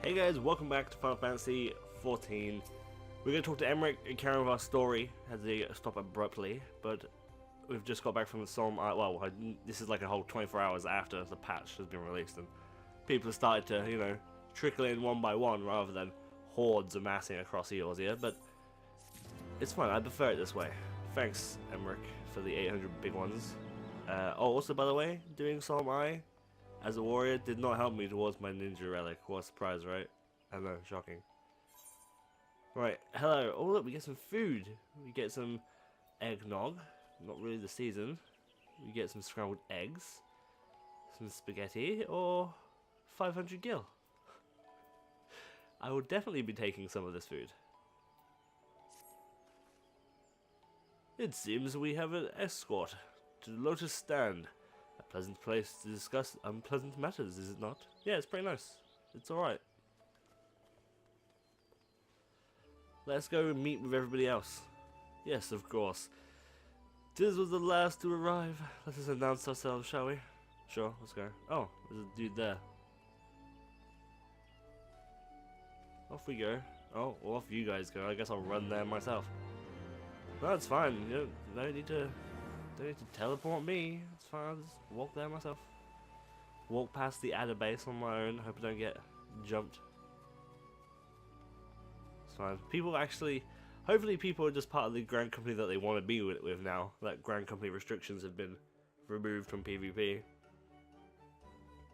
Hey guys, welcome back to Final Fantasy 14. We're going to talk to Emmerich and carry on with our story. Had to stop abruptly, but we've just got back from the Solemn Isle. Well, this is like a whole 24 hours after the patch has been released, and people have started to, you know, trickle in one by one rather than hordes amassing across Eorzea, but it's fine. I prefer it this way. Thanks, Emmerich, for the 800 big ones. Also, by the way, doing Solemn Isle as a warrior did not help me towards my ninja relic. What a surprise, right? I know, shocking. Right, hello. Oh look, we get some food. We get some eggnog. Not really the season. We get some scrambled eggs. Some spaghetti, or 500 gil. I will definitely be taking some of this food. It seems we have an escort to the Lotus Stand. A pleasant place to discuss unpleasant matters, is it not? Yeah, it's pretty nice. It's alright. Let's go and meet with everybody else. Yes, of course. Diz was the last to arrive. Let us announce ourselves, shall we? Sure, let's go. Oh, there's a dude there. Off we go. Oh, well, off you guys go. I guess I'll run there myself. No, it's fine. You don't need to teleport me. It's fine. I'll just walk there myself. Walk past the adder base on my own. Hope I don't get jumped. It's fine. People actually... Hopefully people are just part of the Grand Company that they want to be with now. That Grand Company restrictions have been removed from PvP.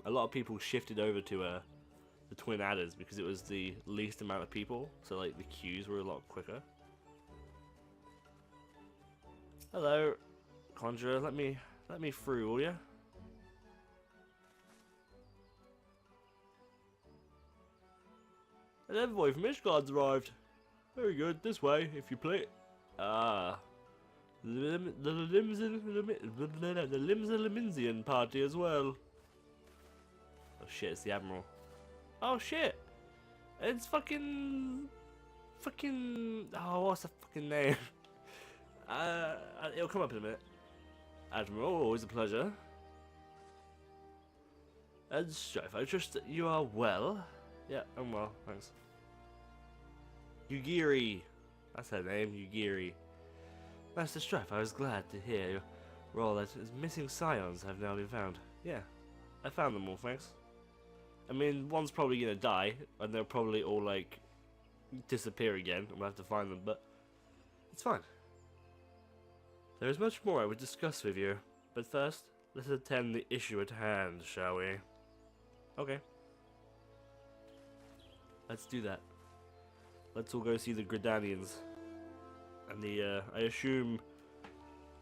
A lot of people shifted over to the Twin Adders because it was the least amount of people. So like the queues were a lot quicker. Hello, Conjurer. Let me through, will ya? An envoy from Ishgard's arrived. Very good. This way, if you play. Ah, the Limsingian party as well. Oh shit! It's the Admiral. Oh shit! It's fucking. Oh, what's the fucking name? It'll come up in a minute. Admiral, always a pleasure. And Strife, I trust that you are well. Yeah, I'm well, thanks. Yugiri, that's her name, Yugiri. Master Strife, I was glad to hear your all that his missing scions have now been found. Yeah, I found them all, thanks. I mean, one's probably gonna die, and they'll probably all, like, disappear again, and we'll have to find them, but it's fine. There is much more I would discuss with you, but first, let's attend the issue at hand, shall we? Okay. Let's do that. Let's all go see the Gridanians. And the, I assume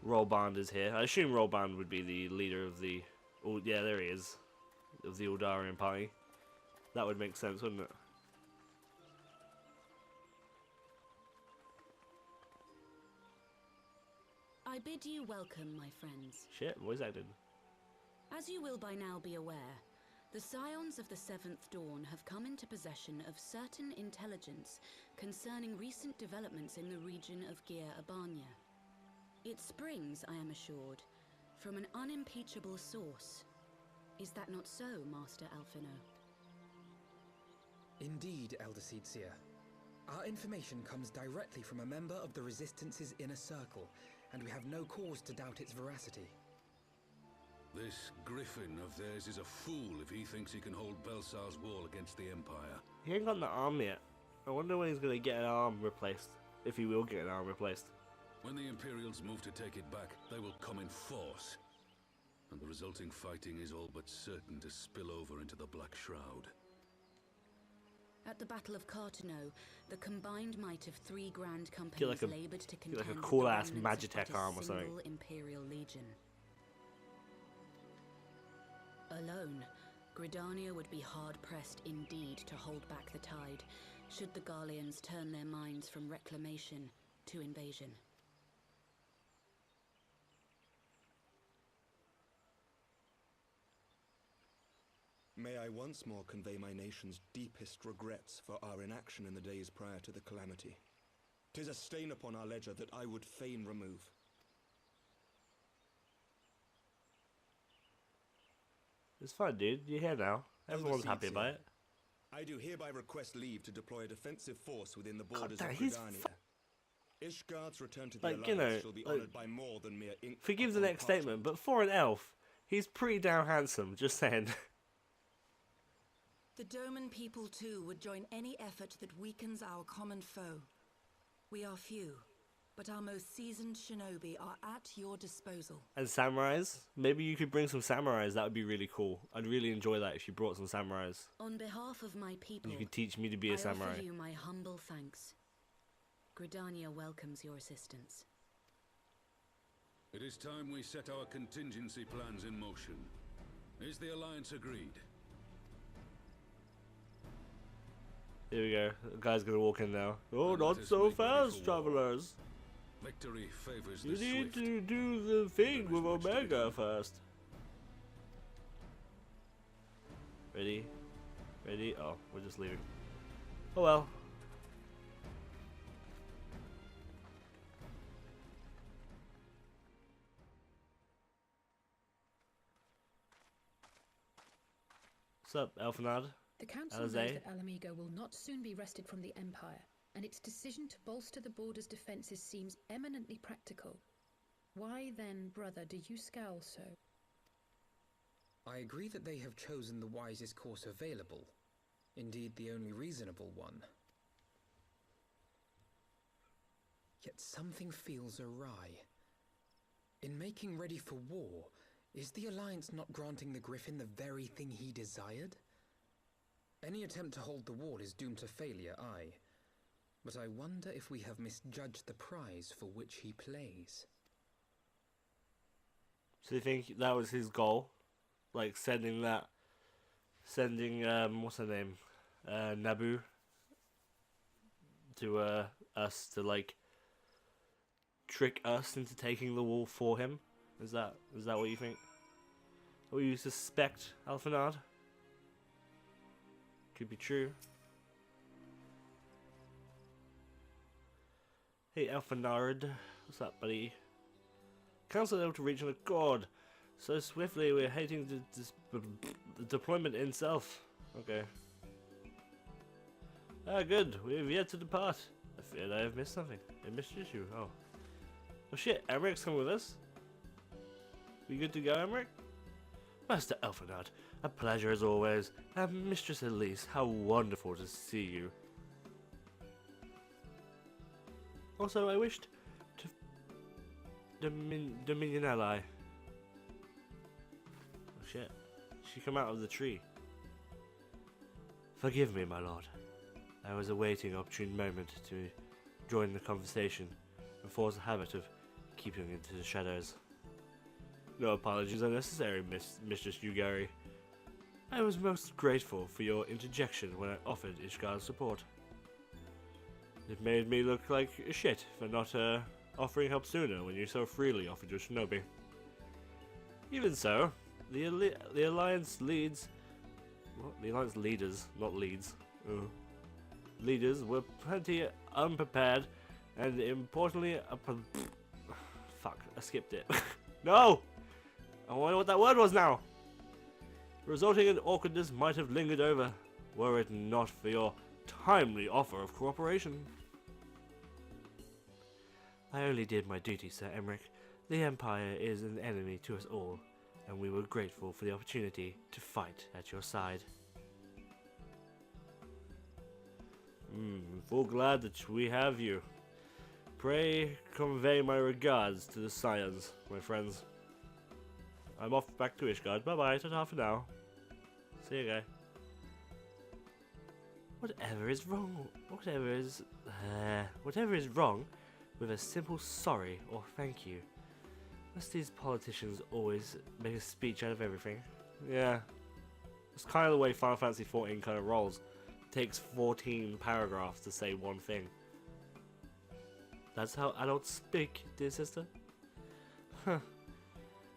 Rolband is here. I assume Rolband would be the leader of the... Oh, yeah, there he is. Of the Uldarian party. That would make sense, wouldn't it? I bid you welcome, my friends. Shit, what is that doing? As you will by now be aware, the Scions of the Seventh Dawn have come into possession of certain intelligence concerning recent developments in the region of Gear Abania. It springs, I am assured, from an unimpeachable source. Is that not so, Master Alphino? Indeed, Elder Seedseer. Our information comes directly from a member of the Resistance's inner circle, and we have no cause to doubt its veracity. This Griffin of theirs is a fool if he thinks he can hold Belsar's wall against the Empire. He ain't got an arm yet. I wonder when he's gonna get an arm replaced. If he will get an arm replaced. When the Imperials move to take it back, they will come in force. And the resulting fighting is all but certain to spill over into the Black Shroud. At the Battle of Cartano, the combined might of 3 grand companies Get like labored to a contend with cool-ass the remnants of Magitech but a arm or something. single Imperial Legion. Alone, Gridania would be hard-pressed indeed to hold back the tide, should the Garleans turn their minds from reclamation to invasion. May I once more convey my nation's deepest regrets for our inaction in the days prior to the calamity. 'Tis a stain upon our ledger that I would fain remove. It's fine, dude. You're here now. Everyone's happy about it. I do hereby request leave to deploy a defensive force within the borders damn, of he's Gridania. Ishgard's return to the Like, Alliance you know, shall be like, honored by more than mere ink. forgive the upon next parchment. statement, but for an elf, he's pretty damn handsome, just saying. The Doman people too would join any effort that weakens our common foe. We are few, but our most seasoned shinobi are at your disposal. And samurais? Maybe you could bring some samurais, that would be really cool. I'd really enjoy that if you brought some samurais. On behalf of my people, You could teach me to be a I samurai. offer you my humble thanks. Gridania welcomes your assistance. It is time we set our contingency plans in motion. Is the Alliance agreed? Here we go. The guy's gonna walk in now. Oh, Then let not us so make ready fast, for war. travelers. Victory favors You the need swift. to do the thing There is with much to be Omega done. first. Ready? Ready? Oh, we're just leaving. Oh well. What's up, Elfenard? The Council knows Alize? that Alamigo will not soon be wrested from the Empire, and its decision to bolster the border's defences seems eminently practical. Why then, brother, do you scowl so? I agree that they have chosen the wisest course available. Indeed, the only reasonable one. Yet something feels awry. In making ready for war, is the Alliance not granting the Griffin the very thing he desired? Any attempt to hold the wall is doomed to failure, aye. But I wonder if we have misjudged the prize for which he plays. So you think that was his goal? Like sending what's her name? Naboo to us to like trick us into taking the wall for him? Is that what you think? Or you suspect, Alfenard? Could be true. Hey Alfenard, what's up, buddy? Council able to reach an accord. So swiftly we're heading to the deployment itself. Okay. Ah, good. We have yet to depart. I feared I have missed something. I missed you. Oh. Oh shit, Emeric's coming with us? We good to go, Emeric? Master Elfenard, a pleasure as always. And Mistress Elise, how wonderful to see you. Also, I wished to Dominion ally. Oh shit. She come out of the tree. Forgive me, my lord. I was awaiting an opportune moment to join the conversation and force a habit of keeping into the shadows. No apologies are necessary, Mistress Yugari. I was most grateful for your interjection when I offered Ishgar's support. It made me look like shit for not offering help sooner when you so freely offered your shinobi. Even so, the Alliance leads... What? The Alliance leaders, not leads. Oh. Leaders were plenty unprepared and importantly... Fuck, I skipped it. No! I wonder what that word was now! Resulting in awkwardness might have lingered over, were it not for your timely offer of cooperation. I only did my duty, Sir Emeric. The Empire is an enemy to us all, and we were grateful for the opportunity to fight at your side. Full glad that we have you. Pray convey my regards to the Scions, my friends. I'm off back to Ishgard. Bye-bye, ta-ta for now. See you, guy. Whatever is wrong with a simple sorry or thank you? Must these politicians always make a speech out of everything? Yeah. It's kind of the way Final Fantasy XIV kind of rolls. It takes 14 paragraphs to say one thing. That's how adults speak, dear sister. Huh.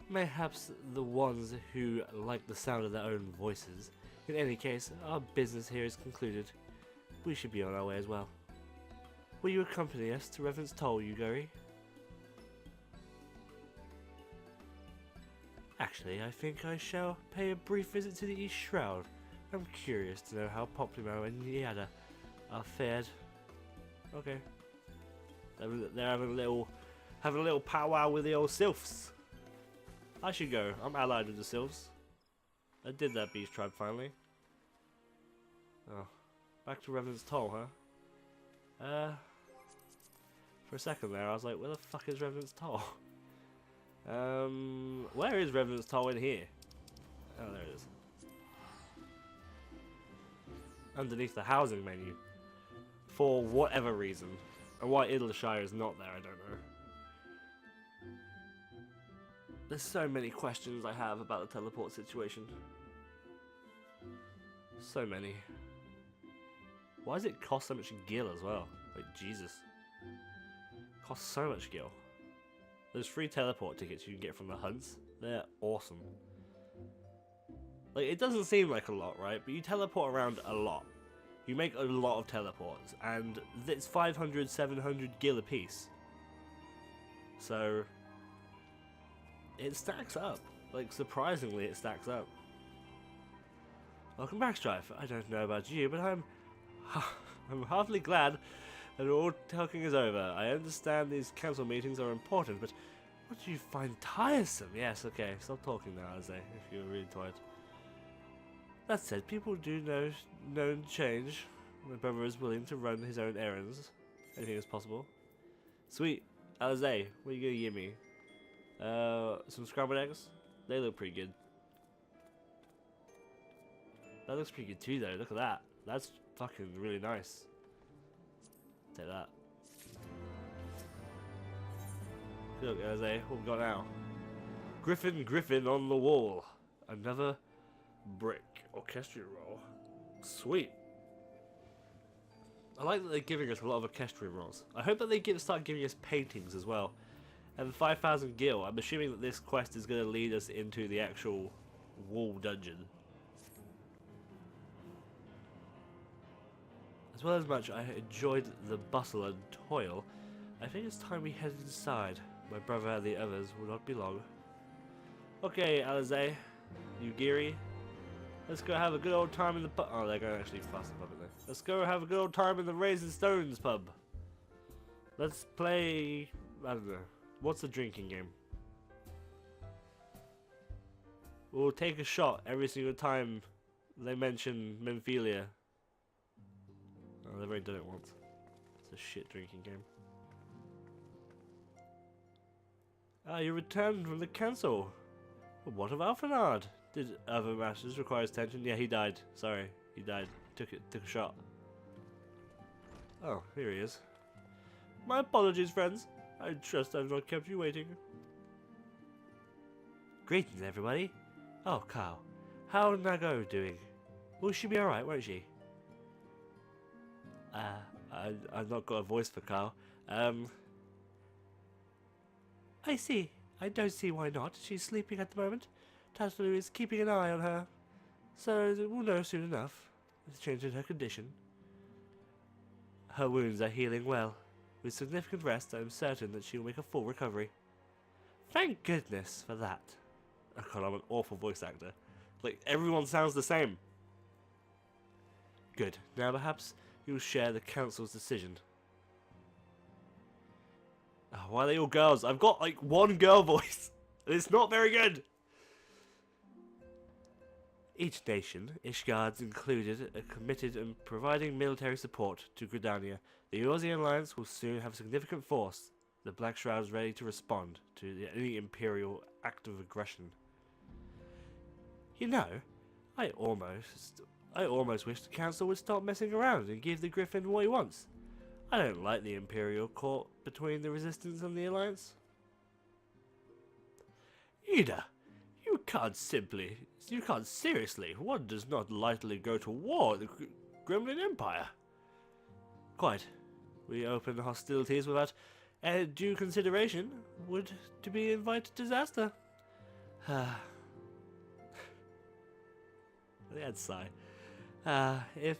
Mayhaps the ones who like the sound of their own voices. In any case, our business here is concluded. We should be on our way as well. Will you accompany us to Reverend's Toll, Yugari? Actually, I think I shall pay a brief visit to the East Shroud. I'm curious to know how Poplimo and Yada are fared. Okay. They're having a little powwow with the old sylphs. I should go. I'm allied with the sylphs. I did that beast tribe finally. Oh. Back to Revenant's Toll, huh? For a second there, I was like, where the fuck is Revenant's Toll? Where is Revenant's Toll in here? Oh, there it is. Underneath the housing menu. For whatever reason. And why Idleshire is not there, I don't know. There's so many questions I have about the teleport situation. So many. Why does it cost so much gil as well? Like, Jesus. It costs so much gil. Those free teleport tickets you can get from the hunts, they're awesome. Like, it doesn't seem like a lot, right? But you teleport around a lot. You make a lot of teleports, and it's 500, 700 gil a piece. So, it stacks up. Like, surprisingly, it stacks up. Welcome back, Strife. I don't know about you, but I'm heartily glad that all talking is over. I understand these council meetings are important, but what do you find tiresome? Yes, okay, stop talking now, Alize, if you're really tired. That said, people do know change. My brother is willing to run his own errands. Anything is possible. Sweet. Alize, what are you gonna give me? Some scrambled eggs? They look pretty good. That looks pretty good too though, look at that. That's fucking really nice. Take that. Look, Alize, what we got now? Griffin on the wall. Another brick. Orchestrion roll. Sweet. I like that they're giving us a lot of orchestrion rolls. I hope that they start giving us paintings as well. And 5,000 gil. I'm assuming that this quest is going to lead us into the actual wall dungeon. As well as much I enjoyed the bustle and toil, I think it's time we head inside. My brother and the others will not be long. Okay, Alize, you geary? Let's go have a good old time in the pub. Oh, they're going to actually fast the pub, aren't they? Let's go have a good old time in the Raisin Stones pub. Let's play... I don't know. What's the drinking game? We'll take a shot every single time they mention Memphilia. Oh, they've already done it once. It's a shit drinking game. Ah, you returned from the council. Well, what of Alphenard? Did other matters require his attention? Yeah, he died. Sorry, he died. Took a shot. Oh, here he is. My apologies, friends. I trust I've not kept you waiting. Greetings, everybody. Oh, Carl. How Nago doing? Will she be alright, won't she? I've not got a voice for Carl. I see. I don't see why not. She's sleeping at the moment. Tasselu is keeping an eye on her. So we'll know soon enough. It's changed in her condition. Her wounds are healing well. With significant rest, I am certain that she will make a full recovery. Thank goodness for that. Oh god, I'm an awful voice actor. Like, everyone sounds the same. Good. Now perhaps you'll share the council's decision. Oh, why are they all girls? I've got, like, one girl voice. It's not very good. Each nation, Ishgard's included, are committed in providing military support to Gridania. The Eorzean Alliance will soon have a significant force. The Black Shroud is ready to respond to any Imperial act of aggression. You know, I almost wish the Council would stop messing around and give the Griffin what he wants. I don't like the Imperial court between the Resistance and the Alliance. Ida, you can't seriously, one does not lightly go to war with the Gremlin Empire. Quite. We open hostilities without due consideration would to be invite disaster. I'd sigh. If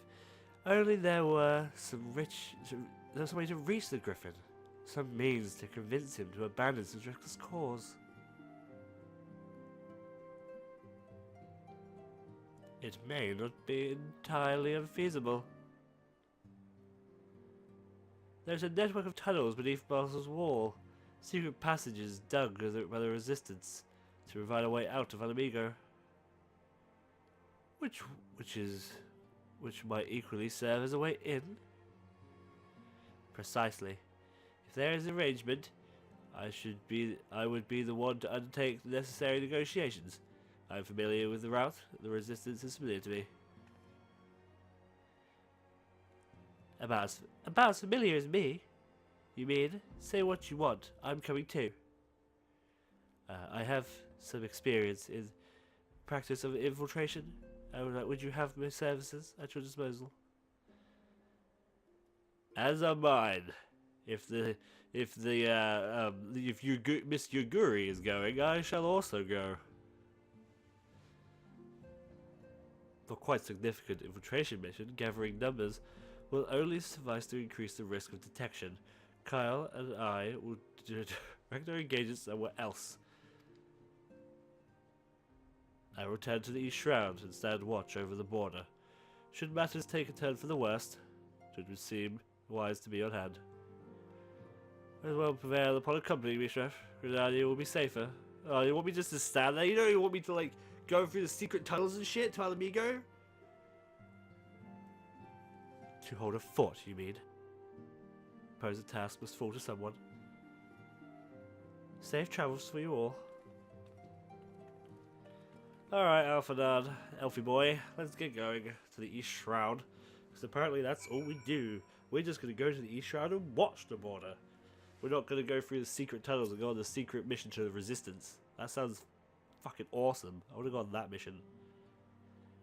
only there were some way to reach the Griffin, some means to convince him to abandon his reckless cause. It may not be entirely unfeasible. There's a network of tunnels beneath Basle's wall, secret passages dug by the Resistance to provide a way out of Alamigo. Which might equally serve as a way in? Precisely. If there is arrangement, I would be the one to undertake the necessary negotiations. I am familiar with the route. The Resistance is familiar to me. About as familiar as me? You mean? Say what you want. I'm coming too. I have some experience in practice of infiltration. Would you have my services at your disposal? As are mine. If Miss Yuguri is going, I shall also go. For quite significant infiltration mission, gathering numbers will only suffice to increase the risk of detection. Kyle and I will direct our engagements somewhere else. I will return to the East Shroud and stand watch over the border. Should matters take a turn for the worst, it would seem wise to be on hand. As well prevail upon accompanying me, Strife. Grenadier will be safer. Oh, you want me just to stand there? You don't even want me to, like, go through the secret tunnels and shit to Alamigo? To hold a fort, you mean? Suppose the task must fall to someone. Safe travels for you all. Alright, Alphanard, Elfie boy, let's get going to the East Shroud. Because apparently that's all we do. We're just going to go to the East Shroud and watch the border. We're not going to go through the secret tunnels and go on the secret mission to the Resistance. That sounds fucking awesome. I would have gone on that mission.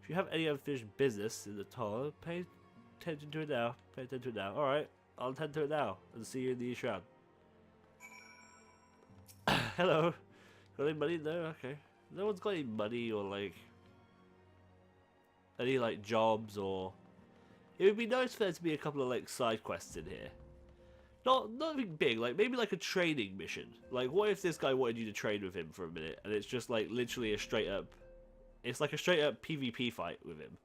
If you have any unfinished business in the tunnel, pay attention to it now. Pay attention to it now. Alright, I'll attend to it now. And see you in the East Shroud. Hello. Got any money? No? Okay. No one's got any money or like any like jobs or. It would be nice for there to be a couple of like side quests in here. Nothing big, like maybe like a training mission. Like what if this guy wanted you to trade with him for a minute and it's just like literally a straight up PvP fight with him.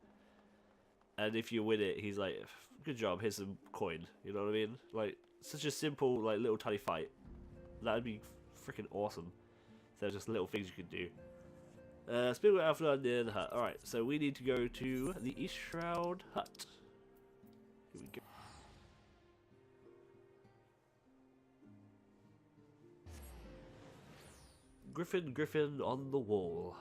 And if you win it, he's like, good job, here's some coin. You know what I mean? Like such a simple like little tiny fight. That'd be freaking awesome. There's just little things you could do. Speak with Alpha near the hut. Alright, so we need to go to the East Shroud hut. Here we go. Griffin on the wall.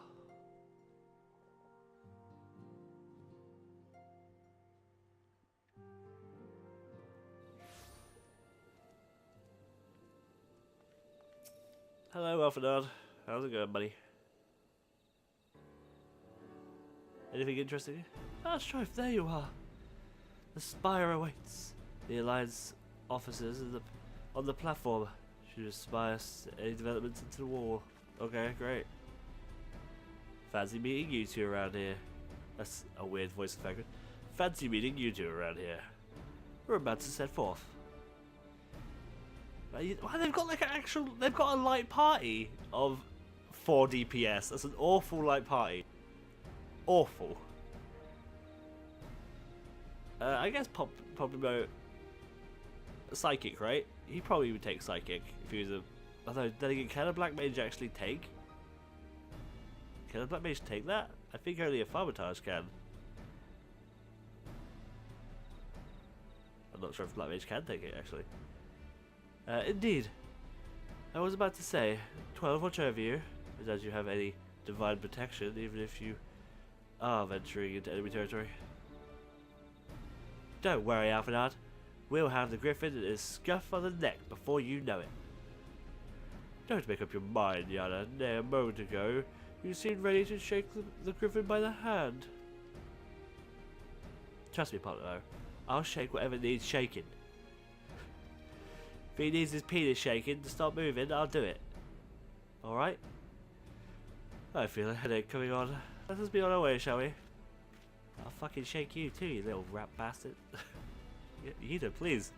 Hello, Alphanard. How's it going, buddy? Anything interesting? Ah, Strife, there you are. The spire awaits. The Alliance officers on the platform. Should spy us any developments into the wall. Okay, great. Fancy meeting you two around here. That's a weird voice effect. Fancy meeting you two around here. We're about to set forth. Wow, they've got like they've got a light party of 4 DPS. That's an awful light party. Awful. I guess Poppymo Psychic, right? He probably would take Psychic if he was a. Although, then again, can a Black Mage actually take? Can a Black Mage take that? I think only a Farmitage can. I'm not sure if Black Mage can take it actually. Indeed. I was about to say, 12 watch over you, as you have any divine protection, even if you are venturing into enemy territory. Don't worry, Alphanard. We'll have the Griffin in a scuff on the neck before you know it. Don't make up your mind, Yana. Nay, a moment ago, you seemed ready to shake the Griffin by the hand. Trust me, Poppymo. I'll shake whatever needs shaking. If he needs his penis shaking to stop moving, I'll do it. Alright? I feel a headache coming on. Let us be on our way, shall we? I'll fucking shake you too, you little rat bastard. You do, please.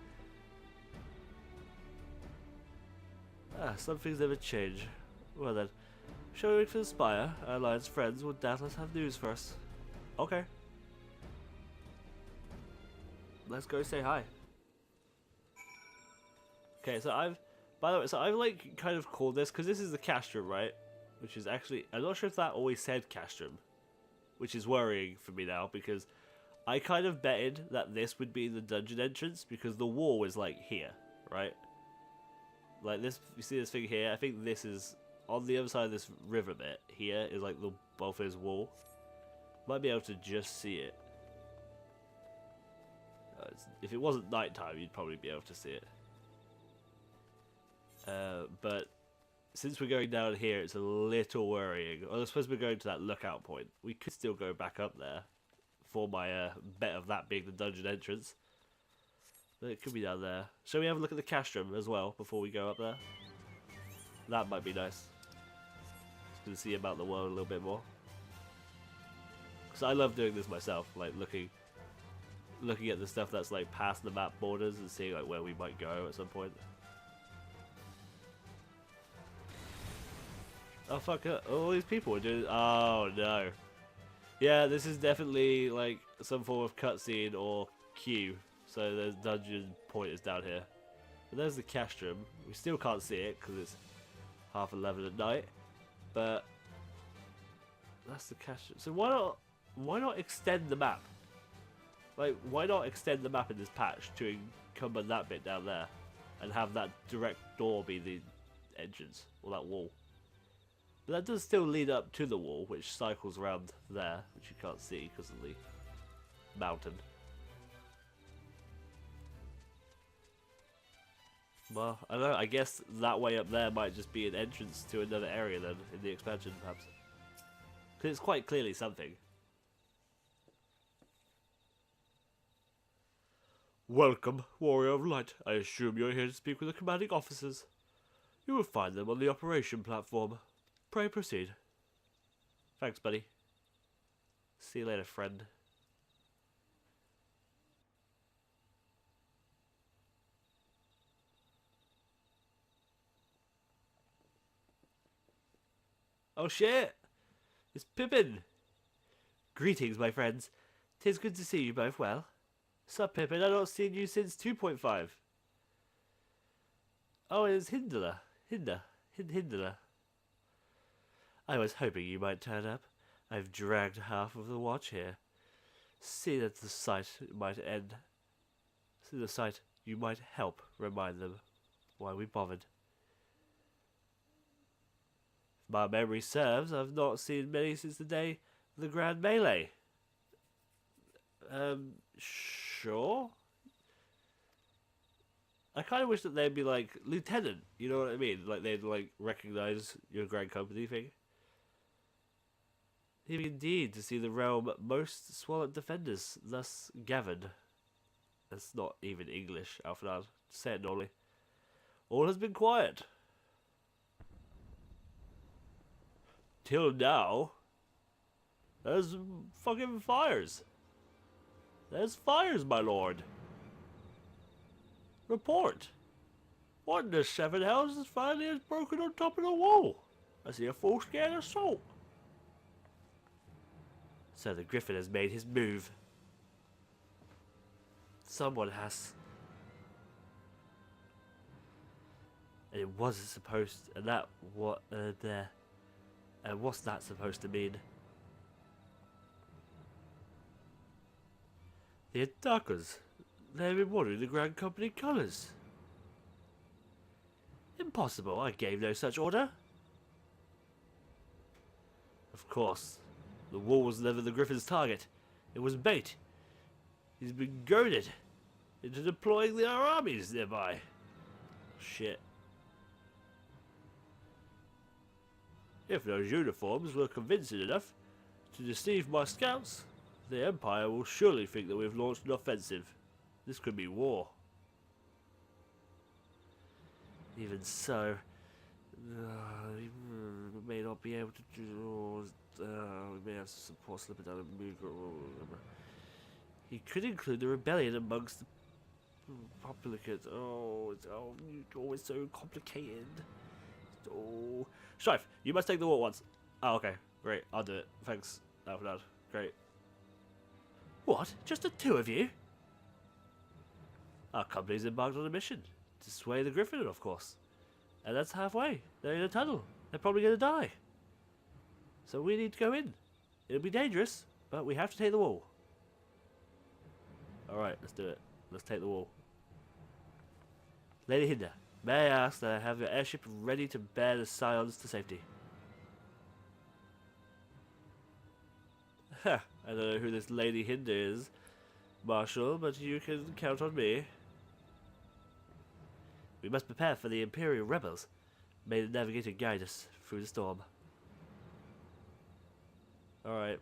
Some things never change. Well then, shall we wait for the spire? Our Alliance friends will doubtless have news for us. Okay. Let's go say hi. Okay, so by the way, so I've like kind of called this, because this is the castrum, right? Which is actually, I'm not sure if that always said castrum, which is worrying for me now, because I kind of betted that this would be the dungeon entrance, because the wall is like here, right? Like this, you see this thing here? I think this is, on the other side of this river bit, here is like the Balfour's wall. Might be able to just see it. If it wasn't nighttime, you'd probably be able to see it. But since we're going down here, it's a little worrying. I suppose we're going to that lookout point. We could still go back up there for my bet of that being the dungeon entrance. But it could be down there. Shall we have a look at the castrum as well before we go up there? That might be nice. Just to see about the world a little bit more. Because I love doing this myself, like looking at the stuff that's like past the map borders and seeing like where we might go at some point. Oh fuck it, all these people are doing, oh no. Yeah, this is definitely like some form of cutscene or queue. So there's dungeon point is down here. But there's the castrum. We still can't see it because it's 11:30 at night. But that's the castrum. So why not extend the map? Like, why not extend the map in this patch to encumber that bit down there and have that direct door be the entrance, or that wall? But that does still lead up to the wall, which cycles around there, which you can't see because of the mountain. Well, I don't know, I guess that way up there might just be an entrance to another area then, in the expansion perhaps. Because it's quite clearly something. Welcome, Warrior of Light. I assume you're here to speak with the commanding officers. You will find them on the operation platform. Pray proceed. Thanks, buddy. See you later, friend. Oh shit! It's Pippin! Greetings, my friends. 'Tis good to see you both well. Sup, Pippin? I've not seen you since 2.5. Oh, it's Hindler. Hindler. I was hoping you might turn up. I've dragged half of the watch here. See that the sight might end. See the sight you might help remind them why we bothered. If my memory serves, I've not seen many since the day of the Grand Melee. Sure? I kind of wish that they'd be like, Lieutenant, you know what I mean? Like, they'd, like, recognize your grand company thing. Indeed, to see the realm most swallowed defenders thus gathered. That's not even English, Alfred. Say it normally. All has been quiet. Till now. There's fucking fires. There's fires, my lord. Report. What in the seven hells is finally has broken on top of the wall? I see a full-scale assault. So the Griffin has made his move. Someone has. And it wasn't supposed. And that what there. And what's that supposed to mean? The attackers. They've been wearing the Grand Company colours. Impossible, I gave no such order. Of course, the wall was never the Griffin's target. It was bait. He's been goaded into deploying our armies nearby. Shit. If those uniforms were convincing enough to deceive my scouts, the Empire will surely think that we've launched an offensive. This could be war. Even so, we may not be able to do. We may have to support slipping down a mood. He could include the rebellion amongst the populace. Oh, it's always so complicated. Oh, Strife, you must take the wall once. Oh, okay, great. I'll do it. Thanks, Alfred. Great. What? Just the two of you? Our company's embarked on a mission to sway the Griffin, of course. And that's halfway. They're in a tunnel. They're probably going to die. So we need to go in. It'll be dangerous, but we have to take the wall. Alright, let's do it. Let's take the wall. Lady Hinda, may I ask that I have your airship ready to bear the Scions to safety? Ha! I don't know who this Lady Hinda is, Marshal, but you can count on me. We must prepare for the Imperial rebels. May the Navigator guide us through the storm. Alright.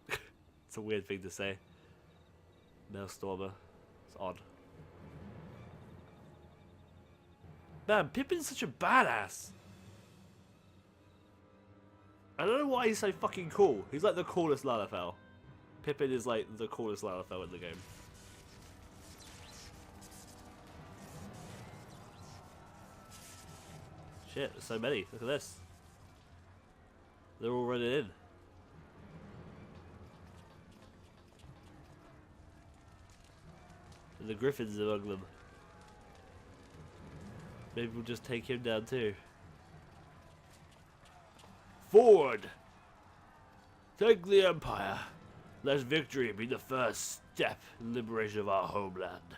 It's a weird thing to say. Maelstormer. It's odd. Man, Pippin's such a badass! I don't know why he's so fucking cool. He's like the coolest Lalafell. Pippin is like the coolest Lalafell in the game. Shit, there's so many. Look at this. They're all running in. And the Griffin's among them. Maybe we'll just take him down too. Forward! Take the Empire. Let victory be the first step in liberation of our homeland.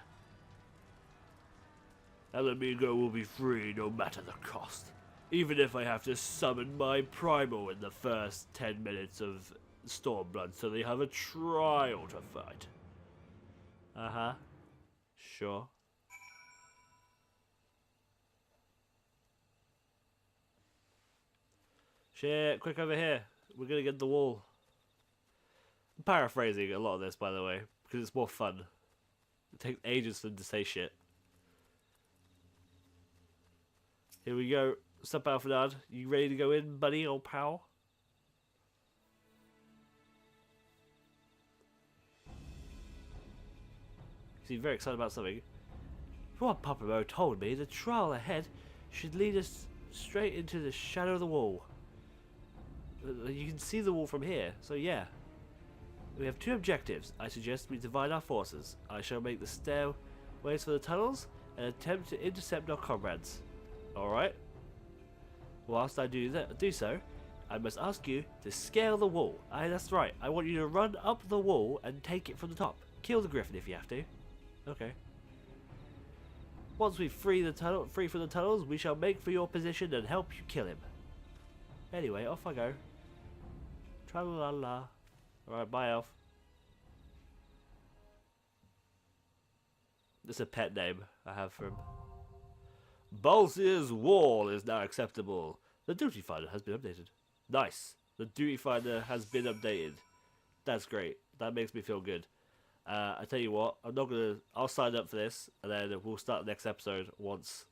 Alamigo will be free no matter the cost. Even if I have to summon my Primal in the first 10 minutes of Stormblood so they have a trial to fight. Uh-huh. Sure. Shit, quick over here. We're gonna get the wall. I'm paraphrasing a lot of this, by the way, because it's more fun. It takes ages for them to say shit. Here we go. What's up, Alfredad? You ready to go in, buddy, old pal? He's very excited about something. From what Papa Mo told me, the trial ahead should lead us straight into the shadow of the wall. You can see the wall from here, so yeah. We have two objectives. I suggest we divide our forces. I shall make the stairways for the tunnels and attempt to intercept our comrades. Alright? Whilst I do so, I must ask you to scale the wall. Aye, that's right. I want you to run up the wall and take it from the top. Kill the Griffin if you have to. Okay. Once we free from the tunnels, we shall make for your position and help you kill him. Anyway, off I go. Tra-la-la. Alright, bye, Elf. That's a pet name I have for him. Balsier's wall is now acceptable. The duty finder has been updated. Nice. The duty finder has been updated. That's great. That makes me feel good. I tell you what, I'll sign up for this, and then we'll start the next episode once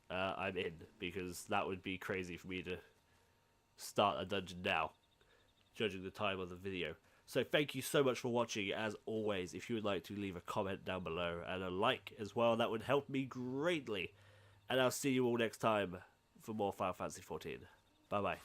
I'm in, because that would be crazy for me to start a dungeon now, judging the time of the video. So thank you so much for watching. As always, if you would like to leave a comment down below and a like as well, that would help me greatly. And I'll see you all next time for more Final Fantasy XIV. Bye bye.